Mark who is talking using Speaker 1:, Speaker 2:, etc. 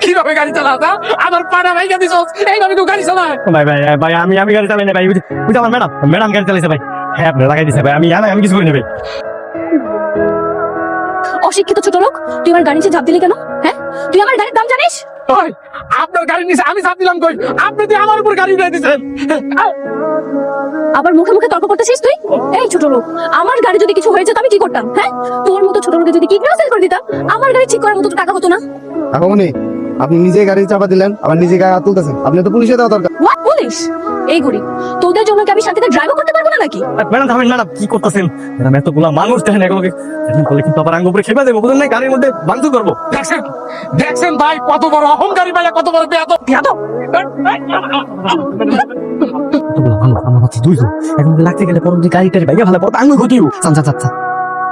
Speaker 1: কিভাবে গাড়ি চালাস আমার পাড়া ভাইকে দিস এইভাবে তো গাড়ি চালায়।
Speaker 2: ভাই ভাই ভাই আমি গাড়ি চালাই না ভাই, বুঝতে আমার ম্যাডাম গাড়ি চালাইছে ভাই। হ্যাঁ আপনি লাগাই দিছে ভাই, আমি কিছু করি না ভাই।
Speaker 3: অশিক্ষিত ছোট লোক, তুই আমার গাড়ি নিচে ঝাঁপ দিলি কেন? হ্যাঁ, তুই আমার গাড়ির দাম জানিস?
Speaker 1: ওই আপনার গাড়ি নিচে আমি চাপ দিলাম কই? আপনি তো আমার উপর গাড়ি উঠাই দিয়েছেন।
Speaker 3: আবার মুখে মুখে তর্ক করতেছিস তুই? এই ছোট লোক, আমার গাড়ি যদি কিছু হয়ে যেত আমি কি করতাম? হ্যাঁ, তোর মতো ছোট লোকে যদি কিডন্যাপ করে দিতাম, আমার গাড়ি ঠিক করার মতো তো টাকা হতো না।
Speaker 4: কাকুমনি, আপনি নিজে গাড়ি চাপা দিলেন, আবার নিজে গায়ে হাত তুলতেছেন। আপনি তো পুলিশে দেওয়া দরকার।
Speaker 3: What police? এই গরি, তোদের জন্য কি আমি শান্তিতে ড্রাইভও করতে পারবো না নাকি?
Speaker 2: ম্যাডাম থামেন ম্যাডাম, কি করতেছেন ম্যাডাম? এতগুলা মানুষ দেখেন, এগুলোকে বলে কিন্তু আবার আঙ্গ উপরে খেপে দেবো, বুঝলেন না? গাড়ির মধ্যে ভাঙচুর করবো।
Speaker 1: দেখছেন দেখছেন ভাই কত বড় অহংকারী ভাইয়া, কত বড় বেয়াদব।
Speaker 2: এতগুলা মানুষ আমার হচ্ছে দুইজন, এখন লাগতে গেলে পরবর্তী গাড়িটারি ভাইয়া ভালো পর আঙ্গ ঘটিও।
Speaker 4: আচ্ছা আচ্ছা